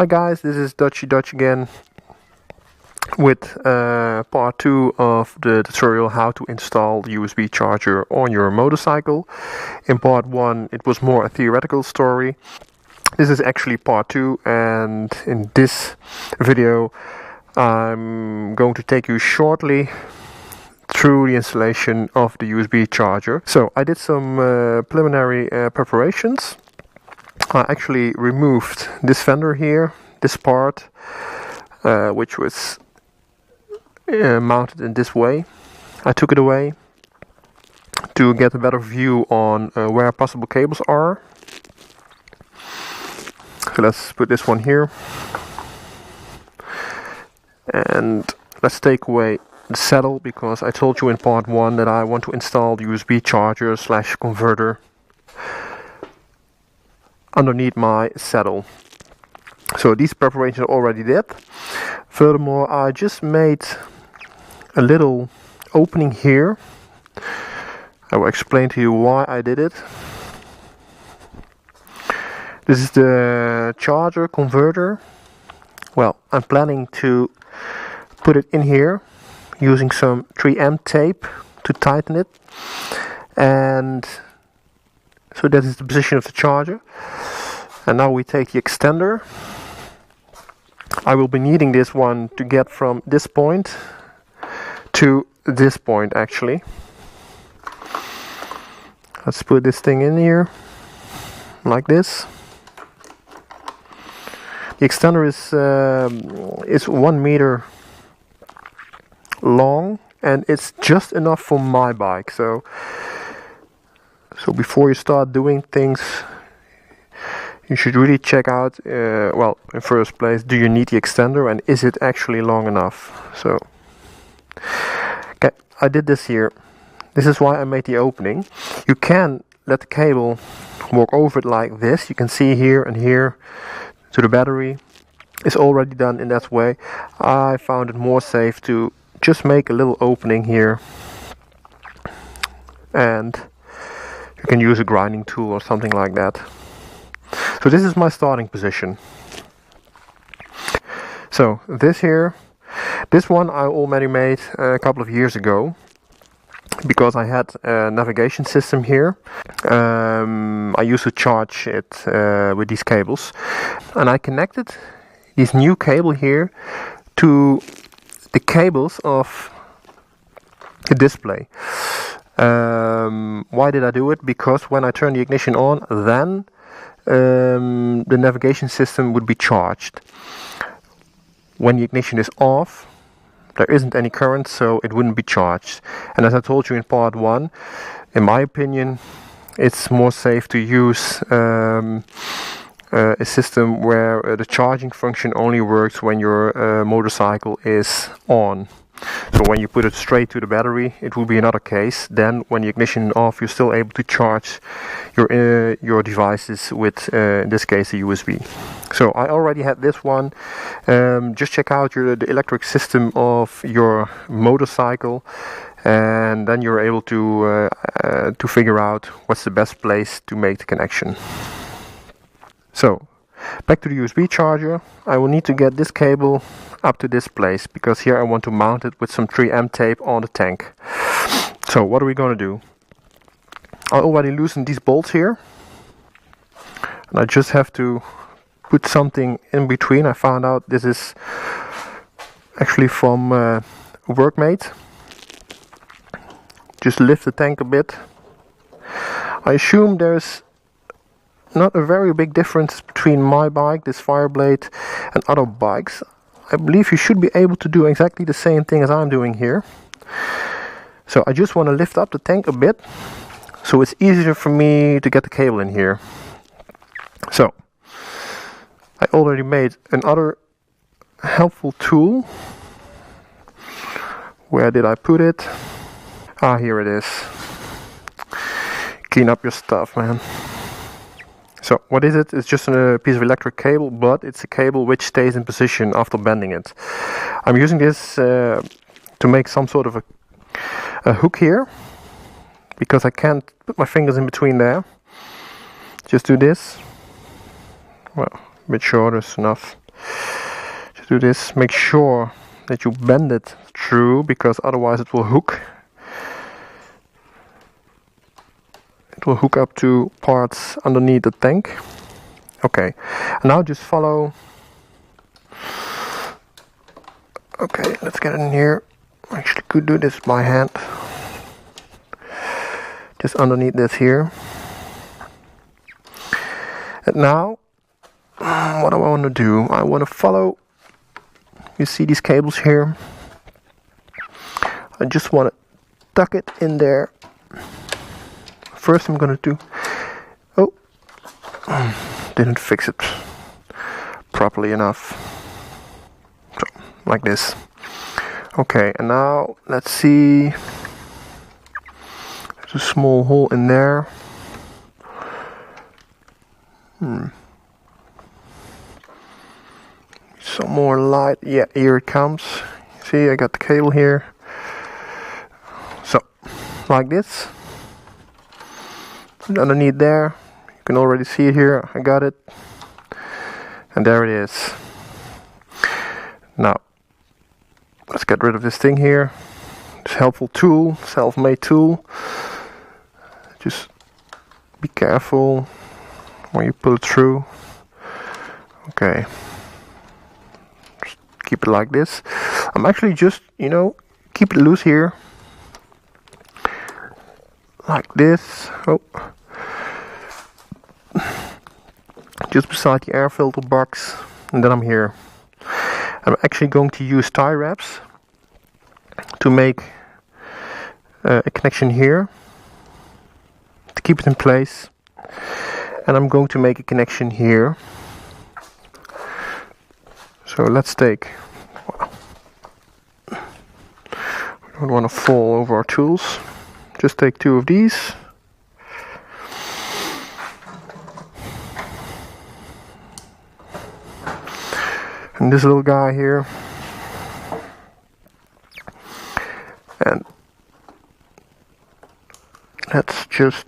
Hi guys, this is Dutchy Dutch again with part 2 of the tutorial how to install the USB charger on your motorcycle. In part 1 it was more a theoretical story. This is actually part 2, and in this video I'm going to take you shortly through the installation of the USB charger. So I did some preliminary preparations. I actually removed this fender here, this part, which was mounted in this way. I took it away to get a better view on where possible cables are. So let's put this one here. And let's take away the saddle, because I told you in part 1 that I want to install the USB charger / converter underneath my saddle. So these preparations are already did. Furthermore, I just made a little opening here. I will explain to you why I did it. This is the charger converter. Well, I'm planning to put it in here using some 3M tape to tighten it, and so that is the position of the charger. And now we take the extender. I will be needing this one to get from this point to this point actually. Let's put this thing in here like this. The extender is 1 meter long, and it's just enough for my bike. So before you start doing things, you should really check out, well, in first place, do you need the extender and is it actually long enough? So, okay, I did this here. This is why I made the opening. You can let the cable walk over it like this. You can see here and here to the battery. It's already done in that way. I found it more safe to just make a little opening here, and you can use a grinding tool or something like that. So this is my starting position. So this one I already made a couple of years ago, because I had a navigation system here. I used to charge it with these cables, and I connected this new cable here to the cables of the display. Why did I do it? Because when I turn the ignition on, then the navigation system would be charged. When the ignition is off, there isn't any current, so it wouldn't be charged. And as I told you in part 1, in my opinion, it's more safe to use a system where the charging function only works when your motorcycle is on. So when you put it straight to the battery, it will be another case. Then when the ignition is off, you're still able to charge your devices with, in this case, a USB. So I already had this one. Just check out the electric system of your motorcycle, and then you're able to figure out what's the best place to make the connection. So back to the USB charger. I will need to get this cable up to this place, because here I want to mount it with some 3M tape on the tank. So what are we going to do? I already loosened these bolts here, and I just have to put something in between. I found out this is actually from Workmate. Just lift the tank a bit. I assume there's not a very big difference between my bike, this Fireblade, and other bikes. I believe you should be able to do exactly the same thing as I'm doing here. So I just want to lift up the tank a bit, so it's easier for me to get the cable in here. So I already made another helpful tool. Where did I put it? Ah, here it is. Clean up your stuff, man. So what is it? It's just a piece of electric cable, but it's a cable which stays in position after bending it. I'm using this to make some sort of a hook here, because I can't put my fingers in between there. Just do this. Well, a bit shorter is enough. Just do this. Make sure that you bend it through, because otherwise it will hook. It will hook up to parts underneath the tank. Okay, and now just follow. Okay, let's get it in here. I actually could do this by hand. Just underneath this here. And now, what I want to do, I want to follow. You see these cables here? I just want to tuck it in there. First I'm going to do... Oh, didn't fix it properly enough. So, like this. Okay, and now let's see. There's a small hole in there. Some more light. Yeah, here it comes. See, I got the cable here. So, like this. And underneath there, you can already see it here. I got it. And there it is. Now, let's get rid of this thing here. It's a helpful tool, self-made tool. Just be careful when you pull it through. Okay. Just keep it like this. I'm actually just, keep it loose here. Like this. Oh. Just beside the air filter box. And then I'm here. I'm actually going to use tie wraps to make a connection here to keep it in place, and I'm going to make a connection here. So let's take, we don't want to fall over our tools, just take two of these. And this little guy here, and let's just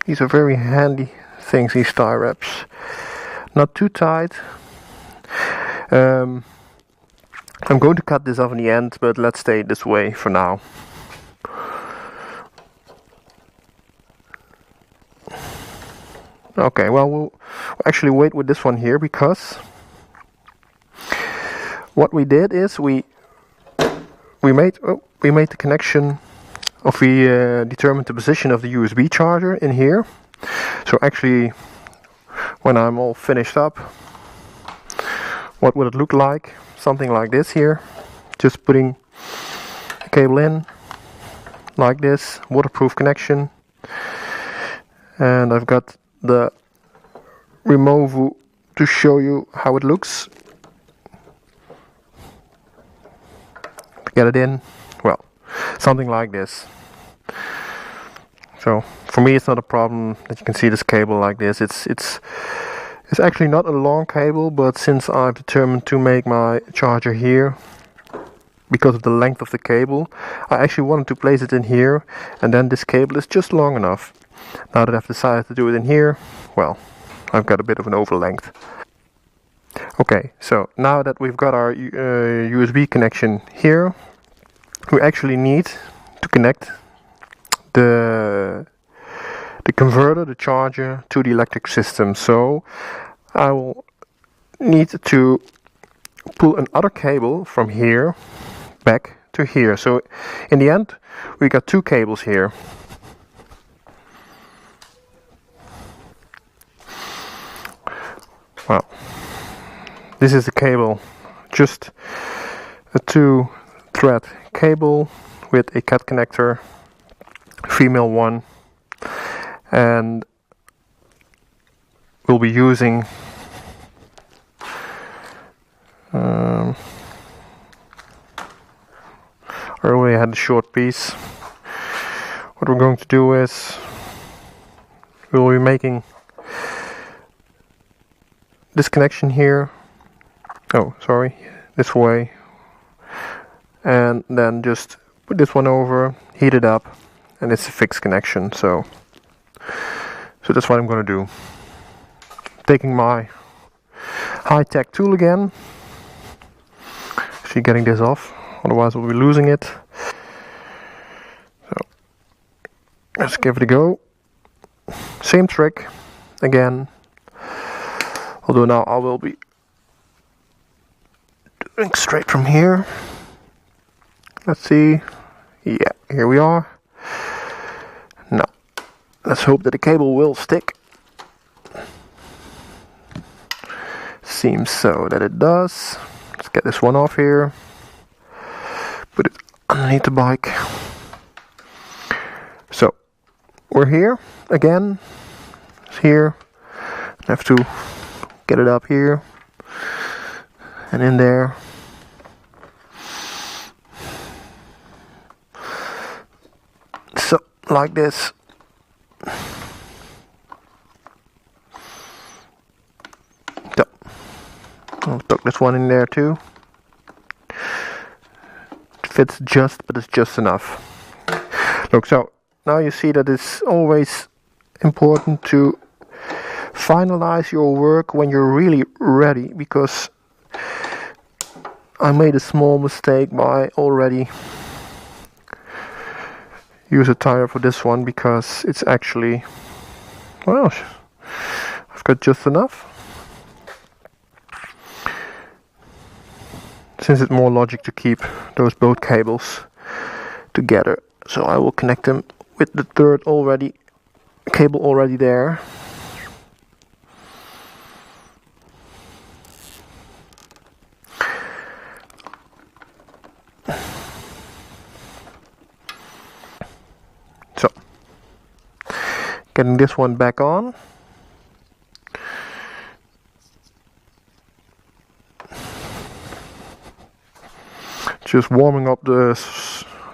these are very handy things, these tie wraps. Not too tight. I'm going to cut this off in the end, but let's stay this way for now. Okay, well, we'll actually wait with this one here, because what we did is we made the connection, we determined the position of the USB charger in here. So actually, when I'm all finished up, what would it look like? Something like this here. Just putting a cable in, like this, waterproof connection, and I've got the removal to show you how it looks. Get it in, well, something like this. So for me it's not a problem that you can see this cable like this. It's actually not a long cable, but since I've determined to make my charger here, because of the length of the cable, I actually wanted to place it in here, and then this cable is just long enough. Now that I've decided to do it in here, well, I've got a bit of an overlength. Okay, so now that we've got our USB connection here, we actually need to connect the converter, the charger, to the electric system. So I will need to pull another cable from here back to here. So in the end, we got two cables here. Well, this is the cable, just a 2-thread cable with a cat connector, female one, and we'll be using I already had a short piece. What we're going to do is we'll be making this connection here, this way, and then just put this one over heat it up, and it's a fixed connection. So that's what I'm gonna do. Taking my high-tech tool again. Actually getting this off, otherwise we'll be losing it. So let's give it a go. Same trick again, although now I will be doing straight from here. Let's see. Yeah, here we are. Now let's hope that the cable will stick. Seems so that it does. Let's get this one off here. Put it underneath the bike. So we're here again. It's here. I have to get it up here and in there. So like this. So I'll tuck this one in there too. It fits just, but it's just enough. Look, so now you see that it's always important to finalize your work when you're really ready, because I made a small mistake by already use a tire for this one, because it's actually, well, I've got just enough. Since it's more logic to keep those both cables together, so I will connect them with the third cable already there. So getting this one back on. Just warming up the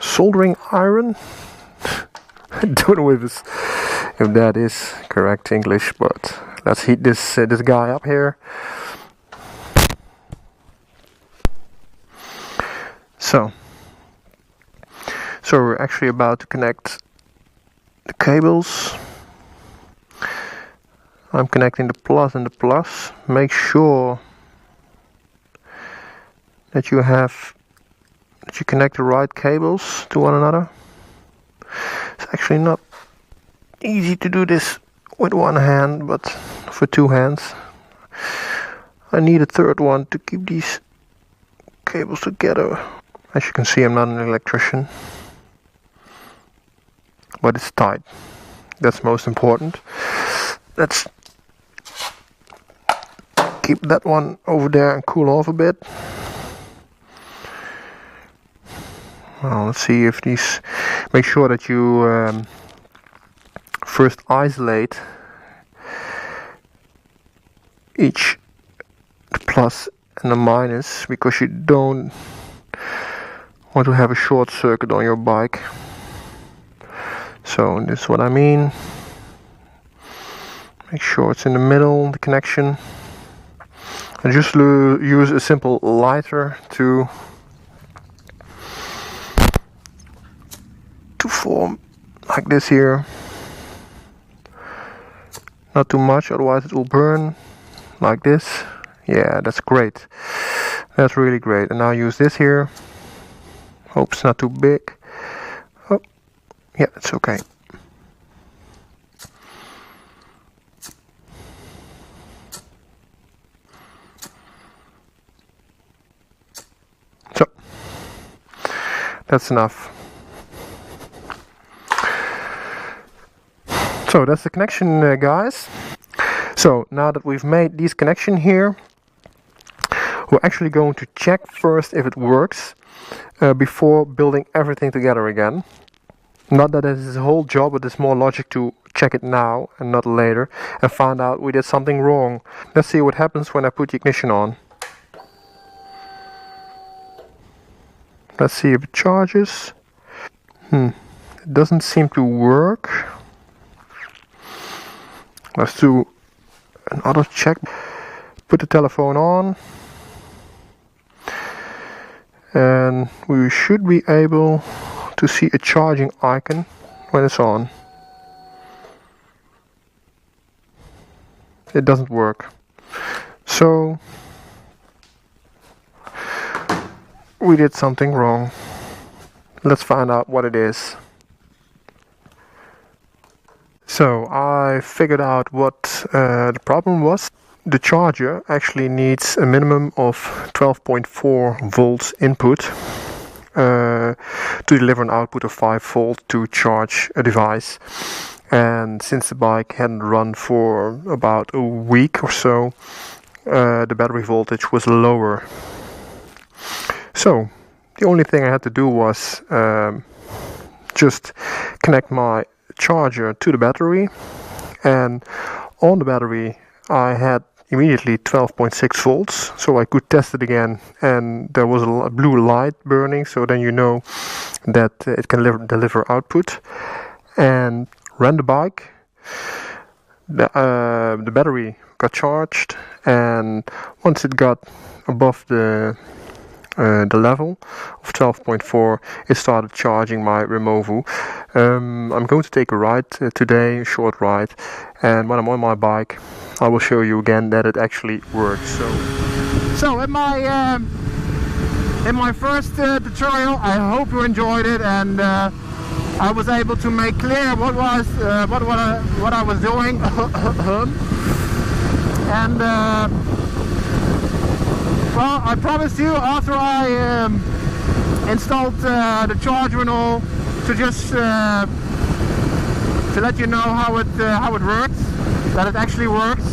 soldering iron. I don't know if that is correct English, but let's heat this guy up here. So we're actually about to connect the cables. I'm connecting the plus and the plus. Make sure that you connect the right cables to one another. It's actually not easy to do this with one hand, but for two hands. I need a third one to keep these cables together. As you can see, I'm not an electrician, but it's tight. That's most important. Let's keep that one over there and cool off a bit. Well, let's see if these. Make sure that you first isolate each, the plus and the minus, because you don't want to have a short circuit on your bike. So this is what I mean. Make sure it's in the middle, the connection. And just use a simple lighter to form like this here. Not too much, otherwise it will burn. Like this. Yeah, that's great. That's really great. And now use this here. Hope it's not too big. Oh, yeah, it's okay. So that's enough. So that's the connection, guys. So now that we've made these connection here, we're actually going to check first if it works before building everything together again. Not that it is a whole job, but it's more logic to check it now and not later and find out we did something wrong. Let's see what happens when I put the ignition on. Let's see if it charges. It doesn't seem to work. Let's do another check. Put the telephone on. And we should be able to see a charging icon when it's on. It doesn't work. So we did something wrong. Let's find out what it is. So I figured out what the problem was. The charger actually needs a minimum of 12.4 volts input to deliver an output of 5 volt to charge a device. And since the bike hadn't run for about a week or so, the battery voltage was lower. So the only thing I had to do was just connect my charger to the battery, and on the battery I had immediately 12.6 volts, so I could test it again, and there was a blue light burning, so then you know that it can deliver output. And ran the bike. The battery got charged, and once it got above the level of 12.4, it started charging my Removu. I'm going to take a ride today, a short ride, and when I'm on my bike I will show you again that it actually works. So in my first tutorial, I hope you enjoyed it, and I was able to make clear what I was doing. And well, I promised you after I installed the charger and all to just to let you know how it works, that it actually works.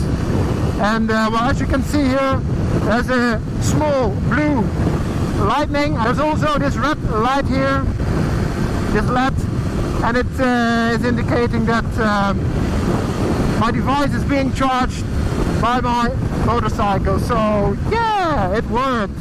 And well, as you can see here, there's a small blue lightning. There's also this red light here, this LED, and it is indicating that my device is being charged by my motorcycle. So yeah, it worked.